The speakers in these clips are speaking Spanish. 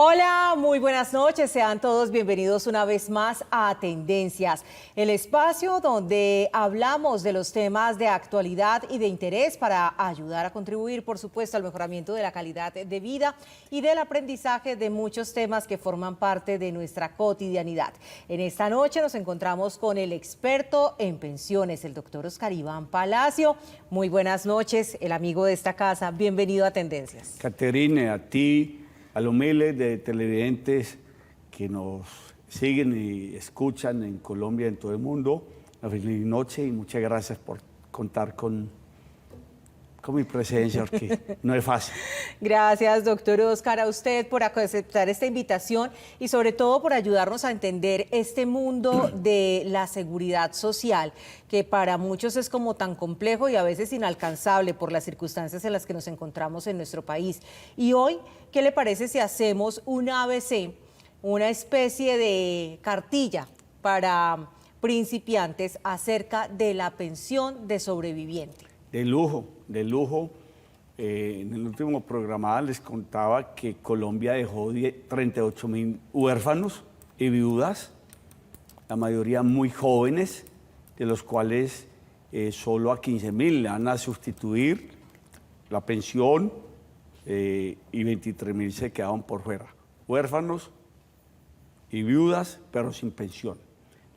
Hola, muy buenas noches. Sean todos bienvenidos una vez más a Tendencias, el espacio donde hablamos de los temas de actualidad y de interés para ayudar a contribuir, por supuesto, al mejoramiento de la calidad de vida y del aprendizaje de muchos temas que forman parte de nuestra cotidianidad. En esta noche nos encontramos con el experto en pensiones, el doctor Oscar Iván Palacio. Muy buenas noches, el amigo de esta casa. Bienvenido a Tendencias. Caterine, a ti, a los miles de televidentes que nos siguen y escuchan en Colombia y en todo el mundo, una feliz noche y muchas gracias por contar con mi presencia, porque no es fácil. Gracias, doctor Oscar, a usted por aceptar esta invitación y sobre todo por ayudarnos a entender este mundo de la seguridad social, que para muchos es como tan complejo y a veces inalcanzable por las circunstancias en las que nos encontramos en nuestro país. Y hoy, ¿qué le parece si hacemos un ABC, una especie de cartilla para principiantes acerca de la pensión de sobreviviente? De lujo, de lujo. En el último programa les contaba que Colombia dejó 38.000 huérfanos y viudas, la mayoría muy jóvenes, de los cuales solo a 15.000 le van a sustituir la pensión y 23.000 se quedaron por fuera. Huérfanos y viudas, pero sin pensión.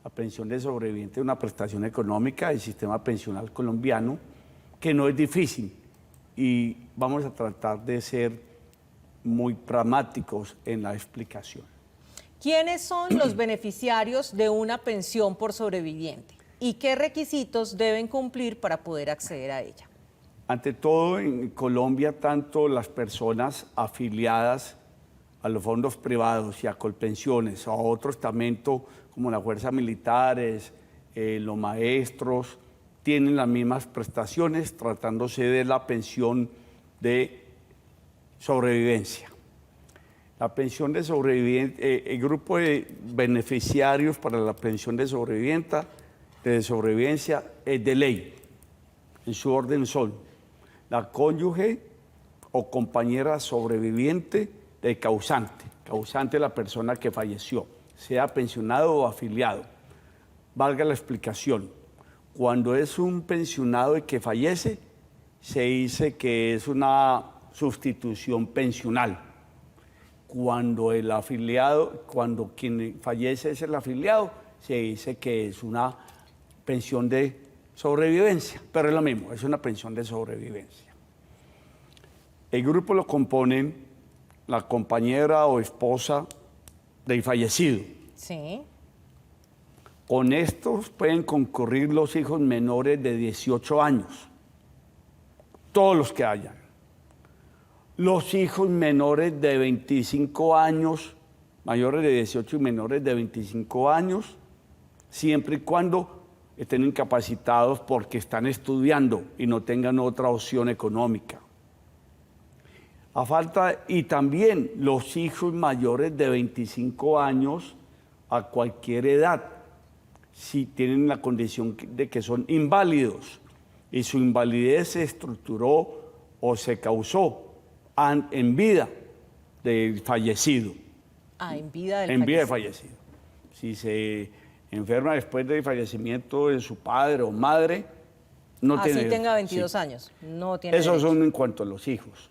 La pensión de sobreviviente es una prestación económica del sistema pensional colombiano que no es difícil y vamos a tratar de ser muy pragmáticos en la explicación. ¿Quiénes son los beneficiarios de una pensión por sobreviviente y qué requisitos deben cumplir para poder acceder a ella? Ante todo, en Colombia, tanto las personas afiliadas a los fondos privados y a Colpensiones, a otro estamento como las fuerzas militares, los maestros, tienen las mismas prestaciones tratándose de la pensión de sobrevivencia. La pensión de sobreviviente, el grupo de beneficiarios para la pensión de sobrevivencia es de ley. En su orden son la cónyuge o compañera sobreviviente del causante. Causante es la persona que falleció, sea pensionado o afiliado. Valga la explicación. Cuando es un pensionado y que fallece, se dice que es una sustitución pensional. Cuando el afiliado, cuando quien fallece es el afiliado, se dice que es una pensión de sobrevivencia, pero es lo mismo, es una pensión de sobrevivencia. El grupo lo componen la compañera o esposa del fallecido. Sí. Con estos pueden concurrir los hijos menores de 18 años, todos los que hayan. Los hijos menores de 25 años, mayores de 18 y menores de 25 años, siempre y cuando estén incapacitados porque están estudiando y no tengan otra opción económica. Y también los hijos mayores de 25 años a cualquier edad, si tienen la condición de que son inválidos y su invalidez se estructuró o se causó en vida del fallecido. En vida del en fallecido. vida del fallecido. Si se enferma después del fallecimiento de su padre o madre, no tiene... Así tenga 22 años, no tiene Esos derecho. son en cuanto a los hijos.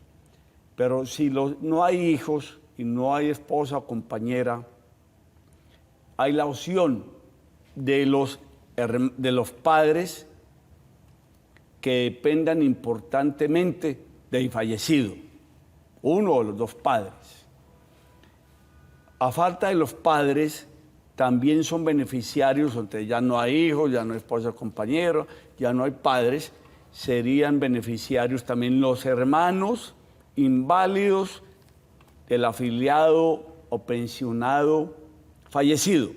Pero si no hay hijos y no hay esposa o compañera, hay la opción de los padres que dependan importantemente del fallecido, uno o los dos padres. A falta de los padres, también son beneficiarios, donde ya no hay hijos, ya no hay esposa o compañero, ya no hay padres, serían beneficiarios también los hermanos inválidos del afiliado o pensionado fallecido,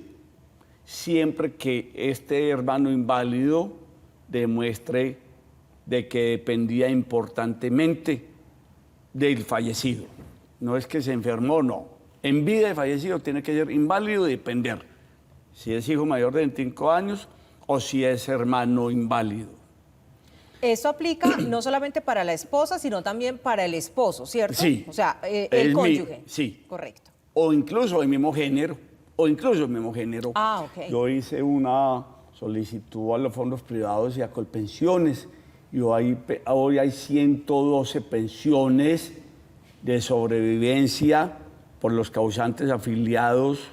siempre que este hermano inválido demuestre de que dependía importantemente del fallecido. No es que se enfermó, no. En vida de fallecido tiene que ser inválido y depender. Si es hijo mayor de 25 años o si es hermano inválido. Eso aplica no solamente para la esposa, sino también para el esposo, ¿cierto? Sí. O sea, el cónyuge. Sí. Correcto. o incluso del mismo género, Ah, ok. Yo hice una solicitud a los fondos privados y a Colpensiones, y hoy hay 112 pensiones de sobrevivencia por los causantes afiliados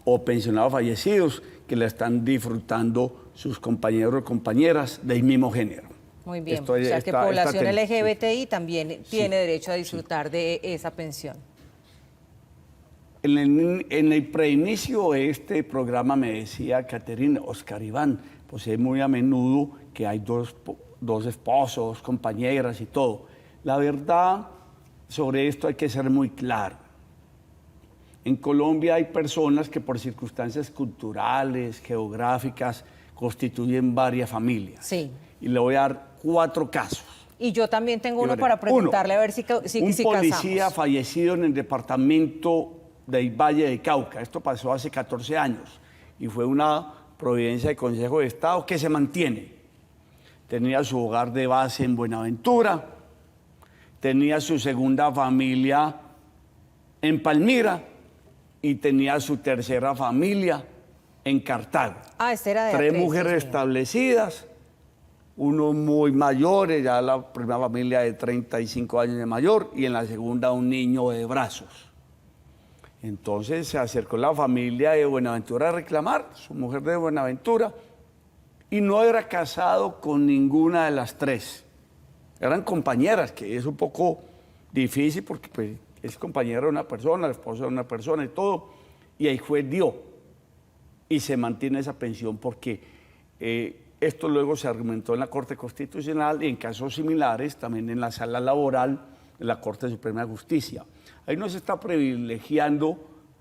o pensionados fallecidos que la están disfrutando sus compañeros o compañeras del mismo género. Muy bien, o sea que población LGBTI también tiene derecho a disfrutar de esa pensión. En el preinicio de este programa me decía Caterina, Oscar Iván, pues es muy a menudo que hay dos esposos, dos compañeras y todo. La verdad, sobre esto hay que ser muy claro. En Colombia hay personas que por circunstancias culturales, geográficas, constituyen varias familias. Sí. Y le voy a dar 4 casos. Y yo también tengo uno para preguntarle a ver si un policía casamos. fallecido en el departamento del Valle del Cauca. Esto pasó hace 14 años y fue una providencia del Consejo de Estado que se mantiene. Tenía su hogar de base en Buenaventura, tenía su segunda familia en Palmira y tenía su tercera familia en Cartago. Ah, este era de 3 mujeres establecidas, unos muy mayores, ya la primera familia de 35 años de mayor y en la segunda un niño de brazos. Entonces se acercó la familia de Buenaventura a reclamar, su mujer de Buenaventura, y no era casado con ninguna de las 3. Eran compañeras, que es un poco difícil porque pues, es compañera de una persona, la esposa de una persona y todo, y el juez dio, y se mantiene esa pensión porque esto luego se argumentó en la Corte Constitucional y en casos similares también en la sala laboral de la Corte Suprema de Justicia. Ahí no se está privilegiando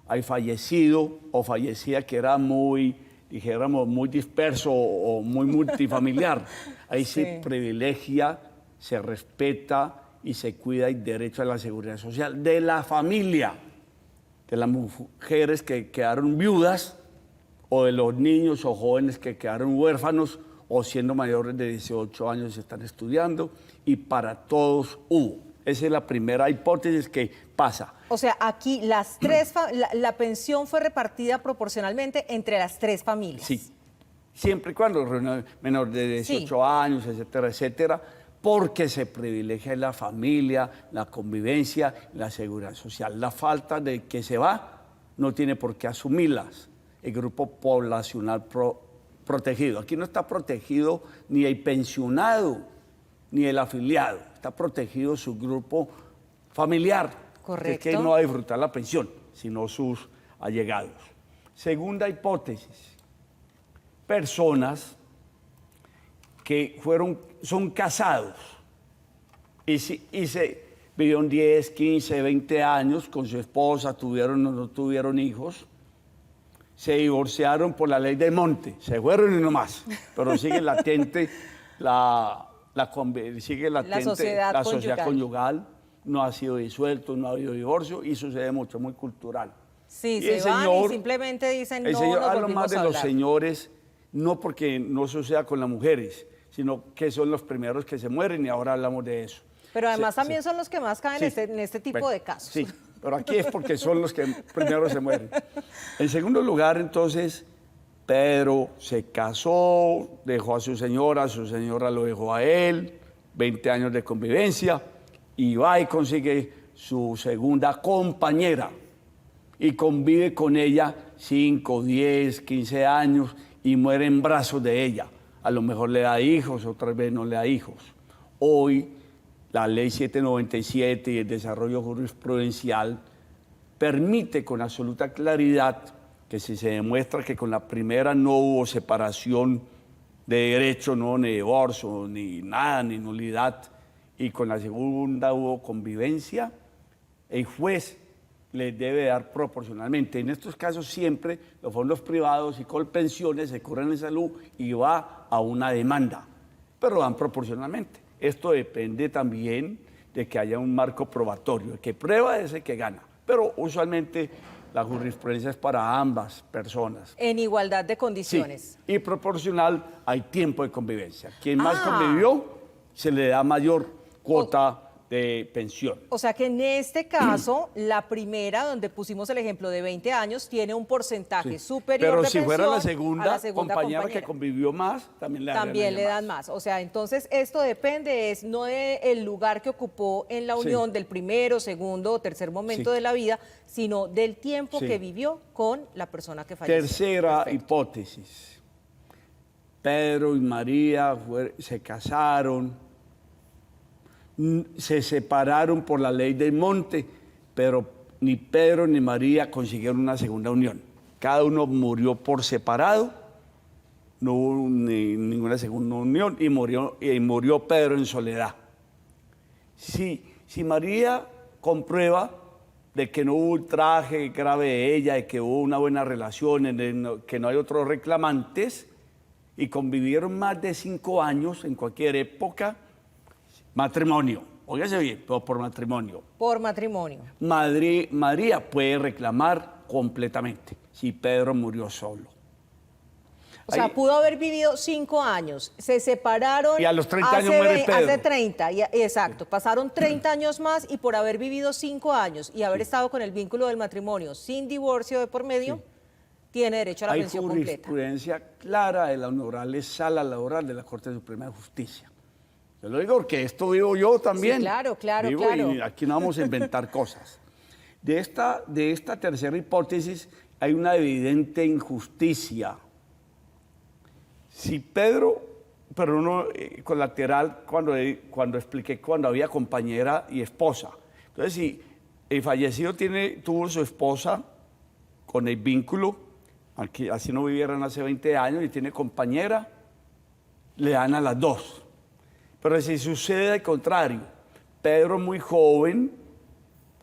al fallecido o fallecida que era muy, dijéramos, muy disperso o muy multifamiliar. Ahí sí. Se privilegia, se respeta y se cuida el derecho a la seguridad social de la familia, de las mujeres que quedaron viudas o de los niños o jóvenes que quedaron huérfanos o siendo mayores de 18 años están estudiando, y para todos hubo. Esa es la primera hipótesis que pasa. O sea, aquí la pensión fue repartida proporcionalmente entre las 3 familias. Sí, siempre y cuando menor de 18 años, etcétera, etcétera, porque se privilegia la familia, la convivencia, la seguridad social. La falta de que se va no tiene por qué asumirlas el grupo poblacional protegido. Aquí no está protegido ni el pensionado ni el afiliado, está protegido su grupo familiar. Correcto. Que no va a disfrutar la pensión, sino sus allegados. Segunda hipótesis, personas que son casados y se vivieron 10, 15, 20 años con su esposa, tuvieron o no tuvieron hijos, se divorciaron por la ley del monte, se fueron y no más, pero sigue latente la sociedad conyugal, no ha sido disuelto, no ha habido divorcio y sucede mucho, muy cultural. Sí, y se van y simplemente dicen no, nos volvimos a hablar. Hablo más de los señores, no porque no suceda con las mujeres, sino que son los primeros que se mueren y ahora hablamos de eso. Pero además también son los que más caen en este tipo de casos. Sí, pero aquí es porque son los que primero se mueren. En segundo lugar, entonces, Pedro se casó, dejó a su señora lo dejó a él, 20 años de convivencia, y va y consigue su segunda compañera y convive con ella 5, 10, 15 años y muere en brazos de ella. A lo mejor le da hijos, otra vez no le da hijos. Hoy la ley 797 y el desarrollo jurisprudencial permite con absoluta claridad que si se demuestra que con la primera no hubo separación de derecho, no, ni divorcio, ni nada, ni nulidad, y con la segunda hubo convivencia, el juez les debe dar proporcionalmente. En estos casos siempre los fondos privados y Colpensiones se cubren en salud y va a una demanda, pero dan proporcionalmente. Esto depende también de que haya un marco probatorio. El que prueba es el que gana, pero usualmente la jurisprudencia es para ambas personas. En igualdad de condiciones. Sí, y proporcional al tiempo de convivencia. Quien más convivió, se le da mayor cuota de pensión. O sea que en este caso, la primera, donde pusimos el ejemplo de 20 años, tiene un porcentaje superior Pero de si pensión fuera la a segunda compañera que convivió más, también le dan más. O sea, entonces esto depende, es no del lugar que ocupó en la unión, del primero, segundo o tercer momento de la vida, sino del tiempo que vivió con la persona que falleció. Tercera hipótesis. Pedro y María se casaron, se separaron por la ley del monte, pero ni Pedro ni María consiguieron una segunda unión. Cada uno murió por separado, no hubo ninguna segunda unión y murió Pedro en soledad. Si María comprueba de que no hubo ultraje grave de ella, de que hubo una buena relación, que no hay otros reclamantes, y convivieron más de 5 años en cualquier época, matrimonio, óigase bien, pero por matrimonio. Por matrimonio. María puede reclamar completamente si Pedro murió solo. O sea, pudo haber vivido 5 años, se separaron. Y a los 30 años muere Pedro. Hace 30, exacto. Pasaron 30 años más y por haber vivido 5 años y haber estado con el vínculo del matrimonio sin divorcio de por medio, tiene derecho a la pensión completa. Hay jurisprudencia clara de la Honorable Sala Laboral de la Corte Suprema de Justicia. Yo lo digo porque esto vivo yo también. Sí, claro. Y aquí no vamos a inventar cosas. De esta tercera hipótesis hay una evidente injusticia. Si Pedro, pero no colateral cuando expliqué cuando había compañera y esposa. Entonces, si el fallecido tuvo su esposa con el vínculo, así no vivieran hace 20 años y tiene compañera, le dan a las dos. Pero si sucede al contrario, Pedro muy joven,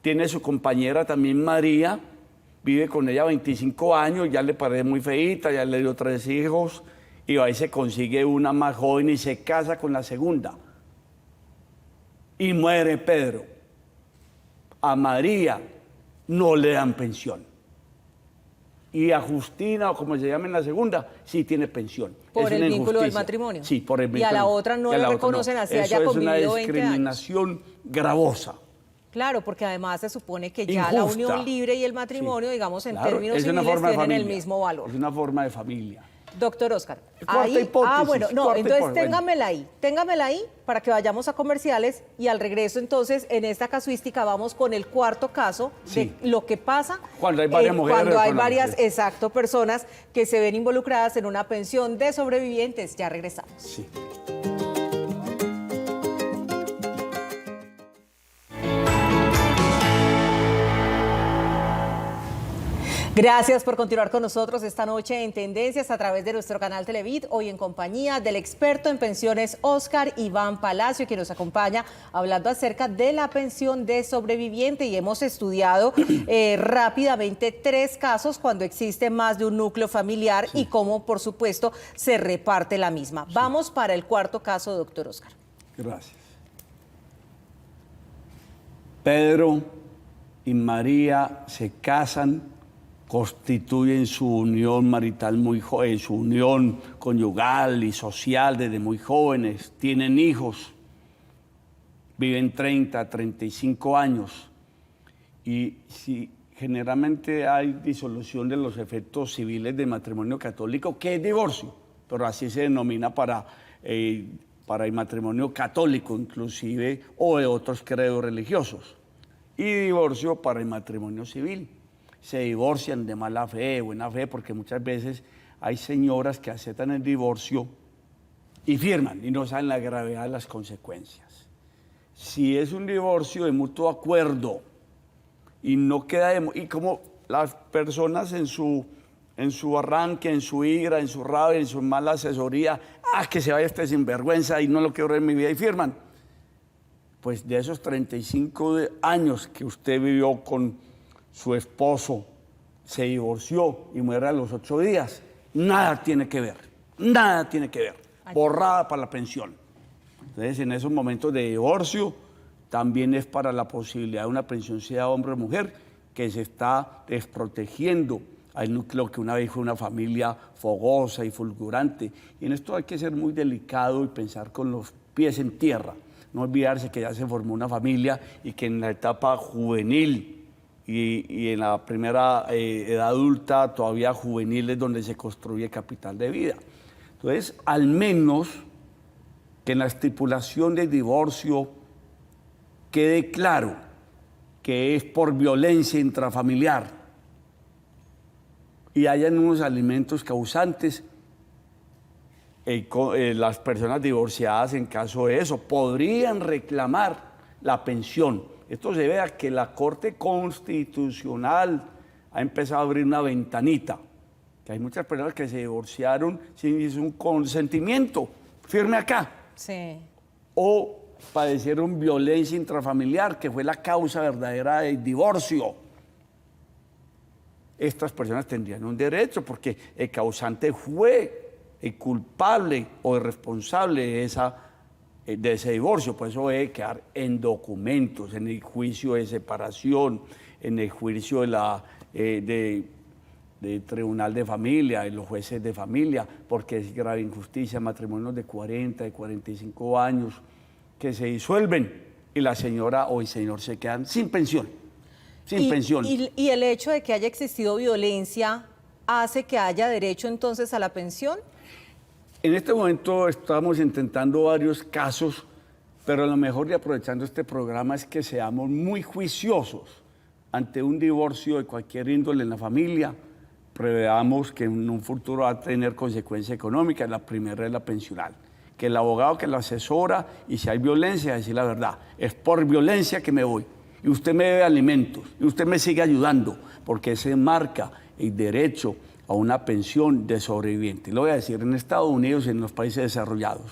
tiene su compañera también María, vive con ella 25 años, ya le parece muy feíta, ya le dio 3 hijos, y ahí se consigue una más joven y se casa con la segunda. Y muere Pedro. A María no le dan pensión. Y a Justina, o como se llama en la segunda, sí tiene pensión. ¿Por el vínculo del matrimonio? Sí, por el vínculo. Y a la otra no le reconocen así haya convivido 20 años. Eso es una discriminación gravosa. Claro, porque además se supone que ya la unión libre y el matrimonio, digamos, en términos civiles, tienen el mismo valor. Es una forma de familia. Doctor Oscar, entonces téngamela ahí para que vayamos a comerciales y al regreso entonces en esta casuística vamos con el cuarto caso de lo que pasa cuando hay varias mujeres, cuando hay varias personas que se ven involucradas en una pensión de sobrevivientes. Ya regresamos. Sí. Gracias por continuar con nosotros esta noche en Tendencias a través de nuestro canal Televid, hoy en compañía del experto en pensiones Oscar Iván Palacio, que nos acompaña hablando acerca de la pensión de sobreviviente, y hemos estudiado rápidamente 3 casos cuando existe más de un núcleo familiar y cómo, por supuesto, se reparte la misma. Vamos para el cuarto caso, doctor Oscar. Gracias. Pedro y María se casan, constituyen su unión marital muy joven, su unión conyugal y social desde muy jóvenes, tienen hijos, viven 30, 35 años y si generalmente hay disolución de los efectos civiles del matrimonio católico, que es divorcio, pero así se denomina para el matrimonio católico inclusive o de otros credos religiosos, y divorcio para el matrimonio civil. Se divorcian de mala fe, buena fe, porque muchas veces hay señoras que aceptan el divorcio y firman y no saben la gravedad de las consecuencias. Si es un divorcio de mutuo acuerdo y no queda y como las personas en su arranque, en su ira, en su rabia, en su mala asesoría, que se vaya este sinvergüenza y no lo quiero ver en mi vida, y firman, pues de esos 35 años que usted vivió con su esposo, se divorció y muere a los 8 días, nada tiene que ver, borrada para la pensión. Entonces, en esos momentos de divorcio, también es para la posibilidad de una pensión, sea hombre o mujer, que se está desprotegiendo al núcleo que una vez fue una familia fogosa y fulgurante. Y en esto hay que ser muy delicado y pensar con los pies en tierra, No olvidarse que ya se formó una familia y que en la etapa juvenil y en la primera edad adulta, todavía juvenil, es donde se construye capital de vida. Entonces, al menos que en la estipulación del divorcio quede claro que es por violencia intrafamiliar y hayan unos alimentos causantes, las personas divorciadas, en caso de eso, podrían reclamar la pensión. Esto se debe a que la Corte Constitucional ha empezado a abrir una ventanita, que hay muchas personas que se divorciaron sin un consentimiento, firme acá. Sí. O padecieron violencia intrafamiliar, que fue la causa verdadera del divorcio. Estas personas tendrían un derecho porque el causante fue el culpable o el responsable de ese divorcio. Por eso debe quedar en documentos, en el juicio de separación, en el juicio de tribunal de familia, de los jueces de familia, porque es grave injusticia, matrimonios de 40, de 45 años que se disuelven y la señora o el señor se quedan sin pensión. Pensión. ¿Y el hecho de que haya existido violencia hace que haya derecho entonces a la pensión? En este momento estamos intentando varios casos, pero lo mejor, y aprovechando este programa, es que seamos muy juiciosos ante un divorcio de cualquier índole en la familia. Preveamos que en un futuro va a tener consecuencias económicas. La primera es la pensional, que el abogado que lo asesora, y si hay violencia, decir la verdad, es por violencia que me voy, y usted me debe alimentos, y usted me sigue ayudando, porque se marca el derecho a una pensión de sobreviviente. Lo voy a decir, en Estados Unidos y en los países desarrollados,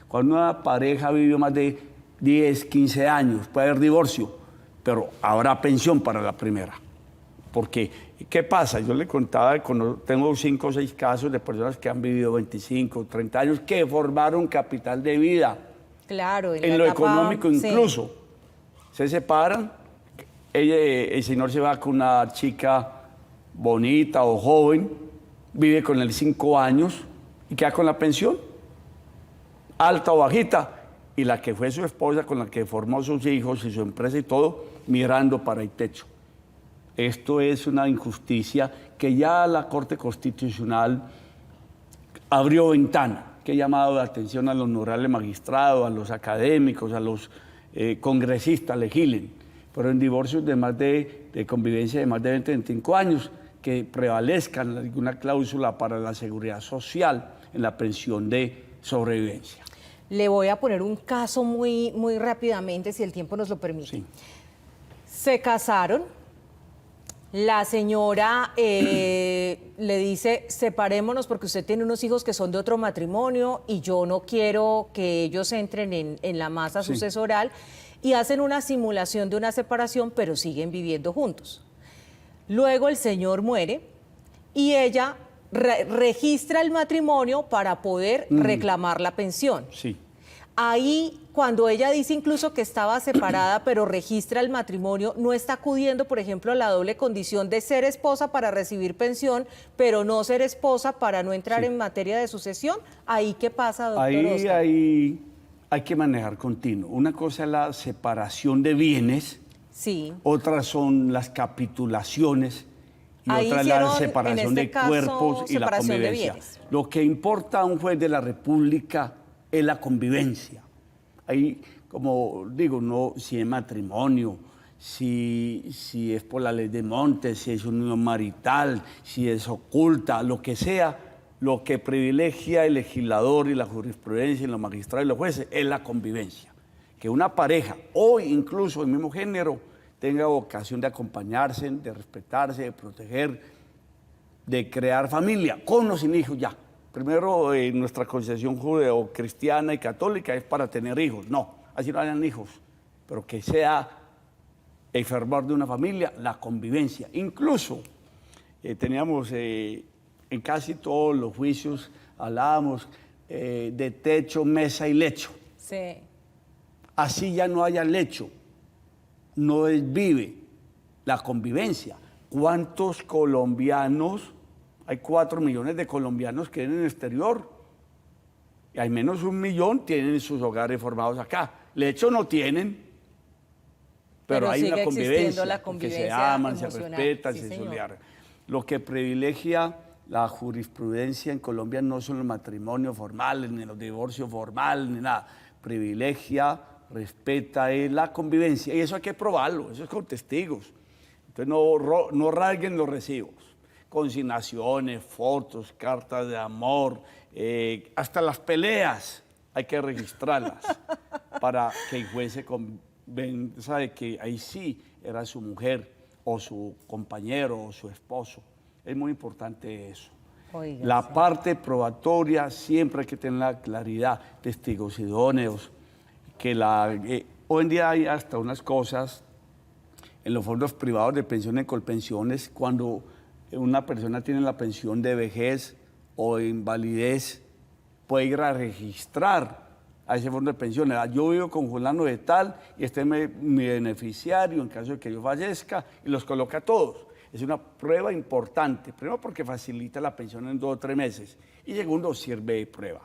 cuando una pareja vivió más de 10, 15 años, puede haber divorcio, pero habrá pensión para la primera. Porque, ¿qué pasa? Yo le contaba, tengo 5 o 6 casos de personas que han vivido 25, 30 años, que formaron capital de vida. Claro, en lo económico incluso. Sí. Se separan, el señor se va con una chica bonita o joven, vive con él 5 años y queda con la pensión, alta o bajita, y la que fue su esposa, con la que formó sus hijos y su empresa y todo, mirando para el techo. Esto es una injusticia que ya la Corte Constitucional abrió ventana, que ha llamado la atención a los honorables magistrados, a los académicos, a los congresistas, legislen, pero en divorcios de convivencia de más de 20, 25 años, que prevalezcan alguna cláusula para la seguridad social en la pensión de sobrevivencia. Le voy a poner un caso muy rápidamente, si el tiempo nos lo permite. Sí. Se casaron, la señora le dice, separémonos porque usted tiene unos hijos que son de otro matrimonio y yo no quiero que ellos entren en la masa sucesoral, y hacen una simulación de una separación, pero siguen viviendo juntos. Luego el señor muere y ella registra el matrimonio para poder reclamar la pensión. Sí. Ahí, cuando ella dice incluso que estaba separada, pero registra el matrimonio, no está acudiendo, por ejemplo, a la doble condición de ser esposa para recibir pensión, pero no ser esposa para no entrar en materia de sucesión. ¿Ahí qué pasa, doctor Oscar? Ahí hay que manejar continuo. Una cosa es la separación de bienes, sí. Otras son las capitulaciones y ahí otra es la separación de cuerpos y la convivencia. Lo que importa a un juez de la República es la convivencia. Ahí, como digo, no si es matrimonio, si es por la ley de Montes, si es unión marital, si es oculta, lo que sea, lo que privilegia el legislador y la jurisprudencia y los magistrados y los jueces es la convivencia. Que una pareja, o incluso el mismo género, tenga vocación de acompañarse, de respetarse, de proteger, de crear familia, con o sin hijos ya. Primero, nuestra concepción judeocristiana y católica es para tener hijos. No, así no hayan hijos, pero que sea el fervor de una familia, la convivencia. Incluso teníamos en casi todos los juicios, hablábamos de techo, mesa y lecho. Sí. Así ya no haya lecho, no desvive la convivencia. ¿Cuántos colombianos? Hay 4 millones de colombianos que viven en el exterior y al menos 1 millón tienen sus hogares formados acá. Lecho no tienen, pero hay sigue una existiendo la que se convivencia aman, se emocional. respetan, Sí, se señor. solidarizan. Lo que privilegia la jurisprudencia en Colombia no son los matrimonios formales, ni los divorcios formales, ni nada. Privilegia, respeta la convivencia. Y eso hay que probarlo, eso es con testigos. Entonces no rasguen los recibos. Consignaciones, fotos, cartas de amor, hasta las peleas hay que registrarlas para que el juez se convenza de que ahí sí era su mujer o su compañero o su esposo. Es muy importante eso. Oiga, La sí. parte probatoria siempre hay que tener la claridad, testigos idóneos, que hoy en día hay hasta unas cosas en los fondos privados de pensiones y colpensiones, cuando una persona tiene la pensión de vejez o invalidez, puede ir a registrar a ese fondo de pensiones. Yo vivo con fulano de tal y este es mi beneficiario en caso de que yo fallezca, y los coloca a todos. Es una prueba importante, primero porque facilita la pensión en 2 o 3 meses y segundo sirve de prueba.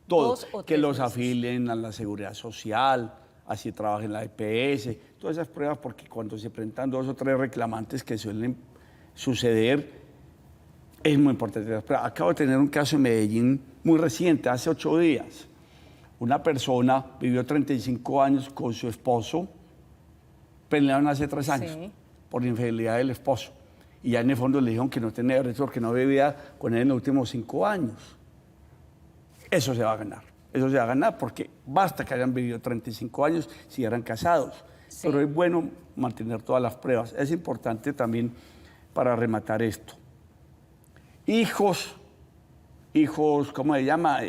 Todo, 2 o que 3 los meses. afilen a la seguridad social, así trabajen en la EPS, todas esas pruebas, porque cuando se presentan 2 o 3 reclamantes que suelen suceder, es muy importante las pruebas. Acabo de tener un caso en Medellín muy reciente, hace 8 días. Una persona vivió 35 años con su esposo, pelearon hace 3 años Sí. por la infidelidad del esposo. Y ya en el fondo le dijeron que no tenía derecho porque no vivía con él en los últimos 5 años. Eso se va a ganar. Eso se va a ganar porque basta que hayan vivido 35 años si eran casados. Sí. Pero es bueno mantener todas las pruebas. Es importante también para rematar esto. Hijos, ¿cómo se llama?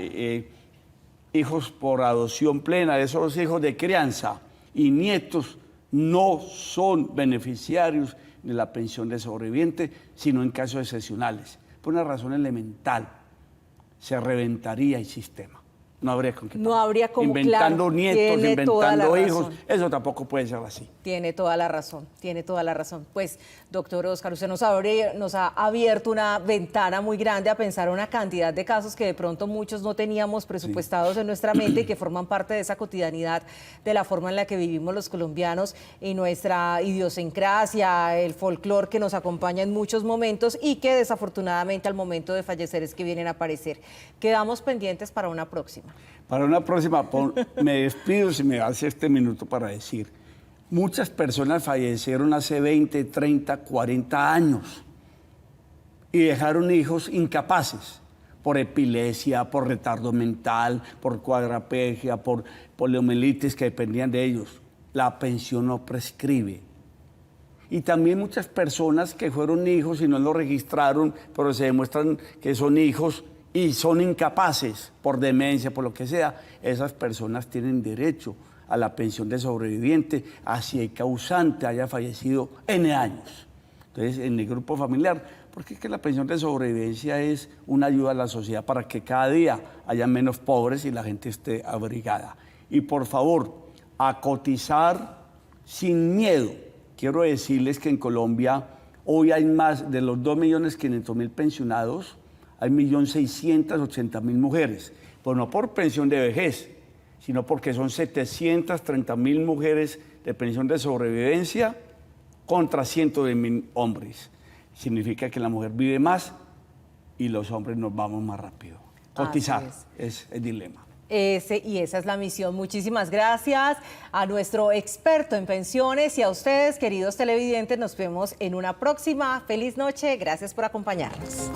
Hijos por adopción plena, esos hijos de crianza y nietos no son beneficiarios de la pensión de sobreviviente, sino en casos excepcionales. Por una razón elemental, se reventaría el sistema. No habría con qué No pagar. habría como, inventando claro, nietos, tiene toda la inventando hijos, razón. eso tampoco puede ser así. Tiene toda la razón, tiene toda la razón. Pues, doctor Oscar, usted nos ha abierto una ventana muy grande a pensar una cantidad de casos que de pronto muchos no teníamos presupuestados en nuestra mente y que forman parte de esa cotidianidad, de la forma en la que vivimos los colombianos y nuestra idiosincrasia, el folclore que nos acompaña en muchos momentos y que desafortunadamente al momento de fallecer es que vienen a aparecer. Quedamos pendientes para una próxima. Para una próxima, me despido si me hace este minuto para decir, muchas personas fallecieron hace 20, 30, 40 años y dejaron hijos incapaces por epilepsia, por retardo mental, por cuadraplegia, por poliomielitis que dependían de ellos. La pensión no prescribe. Y también muchas personas que fueron hijos y no lo registraron, pero se demuestran que son hijos y son incapaces por demencia, por lo que sea, esas personas tienen derecho a la pensión de sobreviviente, así el causante haya fallecido N años. Entonces, en el grupo familiar, porque es que la pensión de sobrevivencia es una ayuda a la sociedad para que cada día haya menos pobres y la gente esté abrigada. Y por favor, a cotizar sin miedo. Quiero decirles que en Colombia hoy hay más de los 2.500.000 pensionados, hay 1.680.000 mujeres, pero no por pensión de vejez, sino porque son 730.000 mujeres de pensión de sobrevivencia contra 110.000 hombres. Significa que la mujer vive más y los hombres nos vamos más rápido. Cotizar es el dilema. Y esa es la misión. Muchísimas gracias a nuestro experto en pensiones y a ustedes, queridos televidentes. Nos vemos en una próxima. Feliz noche. Gracias por acompañarnos.